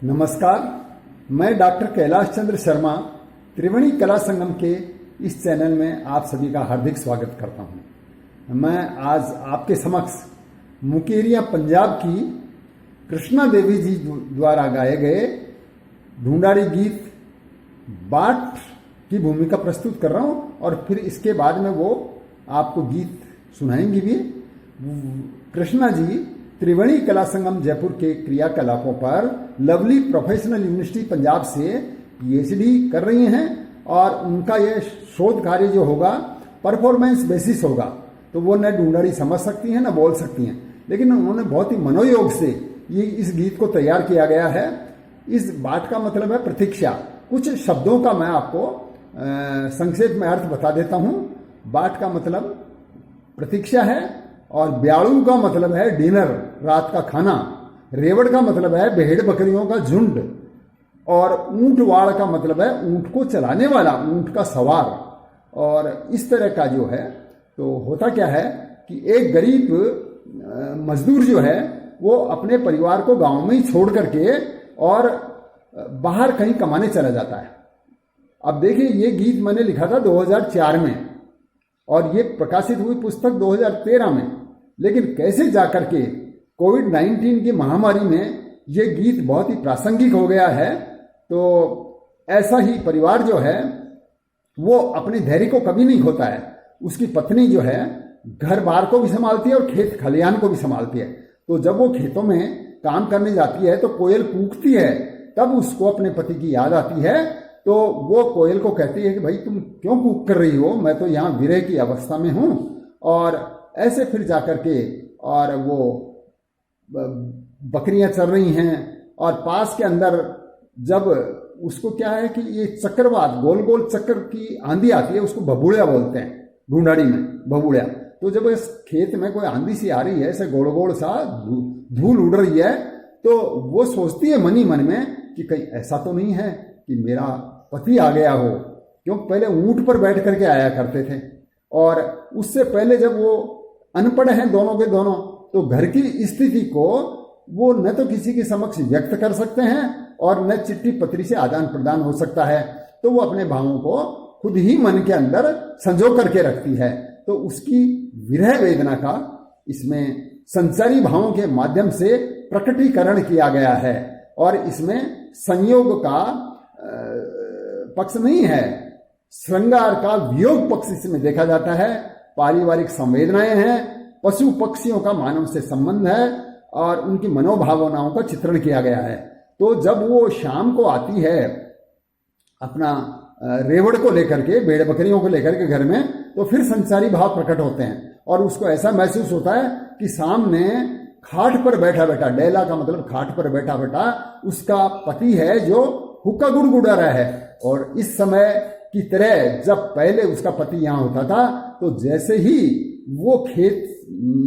नमस्कार, मैं डॉक्टर कैलाश चंद्र शर्मा त्रिवेणी कला संगम के इस चैनल में आप सभी का हार्दिक स्वागत करता हूं। मैं आज आपके समक्ष मुकेरिया पंजाब की कृष्णा देवी जी द्वारा गाए गए ढूंढाड़ी गीत बाट की भूमिका प्रस्तुत कर रहा हूं और फिर इसके बाद में वो आपको गीत सुनाएंगी भी। कृष्णा जी त्रिवेणी कला संगम जयपुर के क्रियाकलापों पर लवली प्रोफेशनल यूनिवर्सिटी पंजाब से पीएचडी कर रही हैं और उनका ये शोध कार्य जो होगा परफॉर्मेंस बेसिस होगा। तो वो न ढूंढाड़ी समझ सकती हैं न बोल सकती हैं, लेकिन उन्होंने बहुत ही मनोयोग से ये इस गीत को तैयार किया गया है। इस बात का मतलब है प्रतीक्षा। कुछ शब्दों का मैं आपको संक्षेप में अर्थ बता देता हूं। बाट का मतलब प्रतीक्षा है और ब्याड़ू का मतलब है डिनर, रात का खाना। रेवड़ का मतलब है भेड़ बकरियों का झुंड और ऊंट वाड़ का मतलब है ऊंट को चलाने वाला, ऊंट का सवार। और इस तरह का जो है तो होता क्या है कि एक गरीब मजदूर जो है वो अपने परिवार को गांव में ही छोड़ करके और बाहर कहीं कमाने चला जाता है। अब देखिए, ये गीत मैंने लिखा था 2004 में और ये प्रकाशित हुई पुस्तक 2013 में, लेकिन कैसे जाकर के कोविड-19 की महामारी में ये गीत बहुत ही प्रासंगिक हो गया है। तो ऐसा ही परिवार जो है वो अपने धैर्य को कभी नहीं खोता है। उसकी पत्नी जो है घर बार को भी संभालती है और खेत खलियान को भी संभालती है। तो जब वो खेतों में काम करने जाती है तो कोयल कूकती है, तब उसको अपने पति की याद आती है। तो वो कोयल को कहती है कि भाई तुम क्यों कूक कर रही हो, मैं तो यहाँ विरह की अवस्था में हूँ। और ऐसे फिर जाकर के और वो बकरियां चल रही हैं और पास के अंदर जब उसको क्या है कि ये चक्रवात, गोल गोल चक्कर की आंधी आती है, उसको भबूड़िया बोलते हैं ढूंढाड़ी में, भबूड़िया। तो जब इस खेत में कोई आंधी सी आ रही है, ऐसे गोल गोल सा धूल उड़ रही है, तो वो सोचती है मन ही मन में कि कहीं ऐसा तो नहीं है कि मेरा पति आ गया हो, क्योंकि पहले ऊंट पर बैठ करके आया करते थे। और उससे पहले जब वो अनपढ़ हैं दोनों के दोनों, तो घर की स्थिति को वो न तो किसी के समक्ष व्यक्त कर सकते हैं और न चिट्ठी पत्री से आदान प्रदान हो सकता है। तो वो अपने भावों को खुद ही मन के अंदर संजो करके रखती है। तो उसकी विरह वेदना का इसमें संचारी भावों के माध्यम से प्रकटीकरण किया गया है। और इसमें संयोग का पक्ष नहीं है, श्रृंगार का वियोग पक्ष इसमें देखा जाता है। पारिवारिक संवेदनाएं हैं, पशु पक्षियों का मानव से संबंध है और उनकी मनोभावनाओं का चित्रण किया गया है। तो जब वो शाम को आती है अपना रेवड़ को लेकर के, भेड़ बकरियों को लेकर के घर में, तो फिर संचारी भाव प्रकट होते हैं और उसको ऐसा महसूस होता है कि सामने खाट पर बैठा बैठा, डेला का मतलब खाट पर बैठा बैठा उसका पति है जो हुक्का गुड़गुड़ा रहा है। और इस समय की तरह जब पहले उसका पति यहाँ होता था, तो जैसे ही वो खेत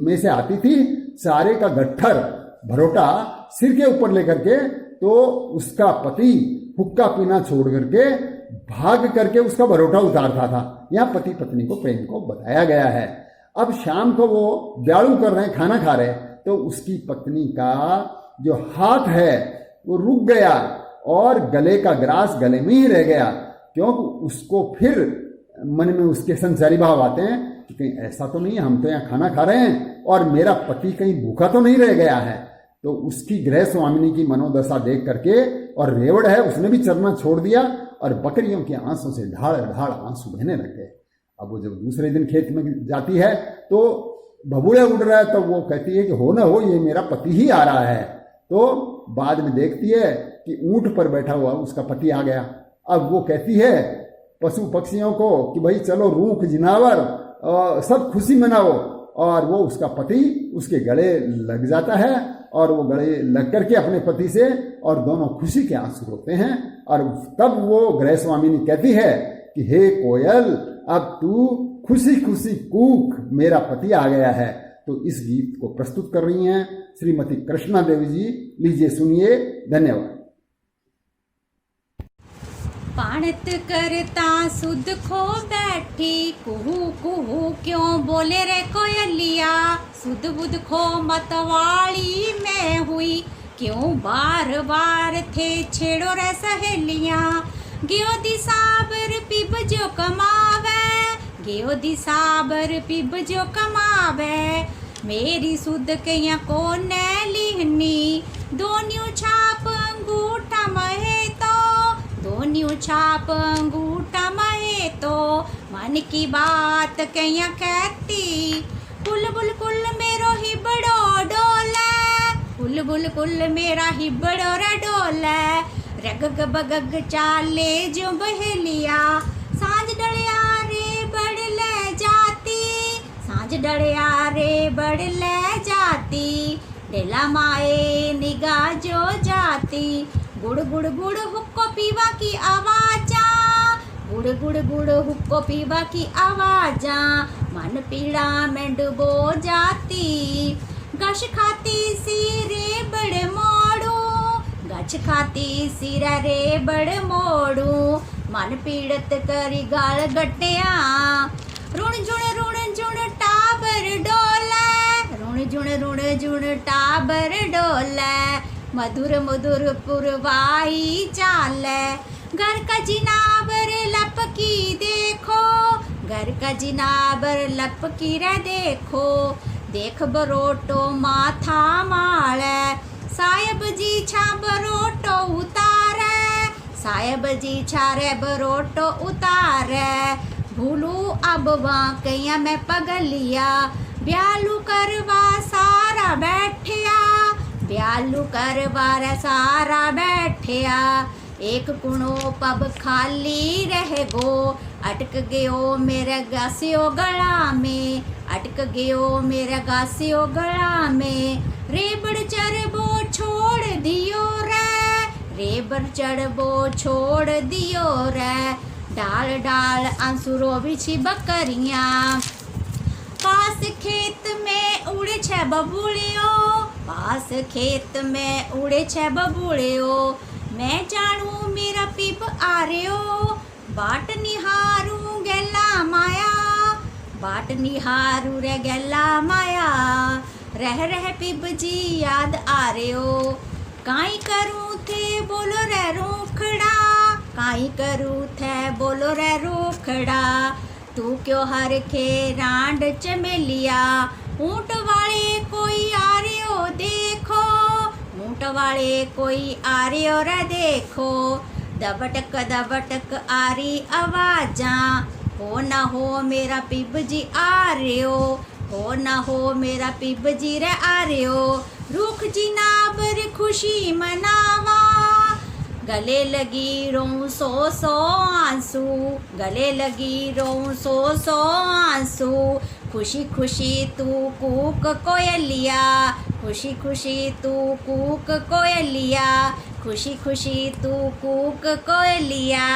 में से आती थी, चारे का गट्ठर भरोटा सिर के ऊपर लेकर के, तो उसका पति हुक्का पीना छोड़ करके भाग करके उसका भरोटा उतारता था। यहाँ पति पत्नी को प्रेम को बताया गया है। अब शाम को वो ब्याड़ू कर रहे हैं, खाना खा रहे, तो उसकी पत्नी का जो हाथ है वो रुक गया और गले का ग्रास गले में ही रह गया, क्योंकि उसको फिर मन में उसके संचारी भाव आते हैं कि कहीं ऐसा तो नहीं है, हम तो यहाँ खाना खा रहे हैं और मेरा पति कहीं भूखा तो नहीं रह गया है। तो उसकी गृह स्वामिनी की मनोदशा देख करके, और रेवड़ है उसने भी चरना छोड़ दिया और बकरियों के आंसू से ढाड़ ढाड़ आंसू बहने लग गए। अब वो जब दूसरे दिन खेत में जाती है तो भबूड़ा उड़ रहा है, तो वो कहती है कि हो ना हो ये मेरा पति ही आ रहा है। तो बाद में देखती है कि ऊंट पर बैठा हुआ उसका पति आ गया। अब वो कहती है पशु पक्षियों को कि भाई चलो रूख जिनावर सब खुशी मनाओ, और वो उसका पति उसके गले लग जाता है और वो गले लग करके अपने पति से, और दोनों खुशी के आंसू रोते हैं। और तब वो गृह स्वामिनी कहती है कि हे कोयल, अब तू खुशी खुशी कूक, मेरा पति आ गया है। तो इस गीत को प्रस्तुत कर रही हैं श्रीमती कृष्णा देवी जी। लीजिए सुनिए। धन्यवाद। पाणित करता सुध खो बैठी, कुहू कुहू क्यों बोले रे कोयलिया। सुध बुध खो मतवाली में हुई, क्यों बार बार थे छेड़ो रे सहेलियां, गियो दिसाबर पिब जो कमावे, गियो दिसाबर पिब जो कमावे। मेरी सुध कया को न लिहनी, दोन्यू छाप अंगूठा महे तो, दोन्यू छाप अंगूठा महे तो, मन की बात कया कहती। बुलबुल कुल मेरो हिबड़ो डोले, बुलबुल कुल मेरा हिबड़ो रे डोले, रगग बगग चाले जो बहेलिया, सांझ डलिया रे बड़ ले जाती, सांझ डलिया रे बड़ ले जाती, डेला माए निगाह जो जाती। गुड़ गुड़ गुड़ हुक्को पीवा की आवाजा, गुड़ गुड़ गुड़ हुक्को पीवा की आवाजा, मन पीड़ा में डुबो जाती। गश खाती सिरे बड़ मोड़ू, गछ खाती सिरा रे बड़ मोड़ू, मन पीड़त करी गाल गटिया। रुण जुण टाबर डोले, रुण जुण टाबर डोले, मधुर मधुर पुरवाई चाले। घर का जिनाबर लपकी देखो, घर का जिनाबर लपकी रे देखो, देख बरोटो माथा माले, साहेब जी छा बरोटो उतारे, साहेब जी छारे बरोटो उतारे। भूलू अब वाकया मैं पगलिया, ब्यालू करवा सारा बैठिया, ब्यालू करवा रे सारा बैठिया। एक कुणो पब खाली रह गो, अटक गयो मेरे गासियो गला में, अटक गयो मेरे गासियो गला में। रेबड़ चढ़बो छोड़ दियो रे, रेबड़ चढ़बो छोड़ दियो रे, डाल डाल आंसुरो बिछी बकरियां। पास खेत में उड़े छे बबूलियो, पास खेत में उड़े छे बबूलियो, मैं जानू मेरा पिप आ रयो, बाट निहारू गेला माया, बाट निहारू रे गेला माया। रह रह पिप जी याद आ रयो, काई करूँ थे बोलो रे रूखड़ा, काई करूँ थे बोलो रे रूखड़ा। तू क्यों हर खे रांड चमेलिया, ऊंट वाले कोई आ रयो देखो, ऊंट वाले कोई आ रयो रे देखो। दबटक दबटक आरी आवाजा, हो ना हो मेरा पिब जी आ रयो, हो ना हो मेरा पिब जी रे आ रयो। रूख जी नाबर खुशी मनावा, गले लगी रों सो आंसू, गले लगी रों सो आंसू। खुशी खुशी तू कूक कोयलिया, खुशी खुशी तू कूक कोयलिया, खुशी खुशी तू कूक कोयलिया।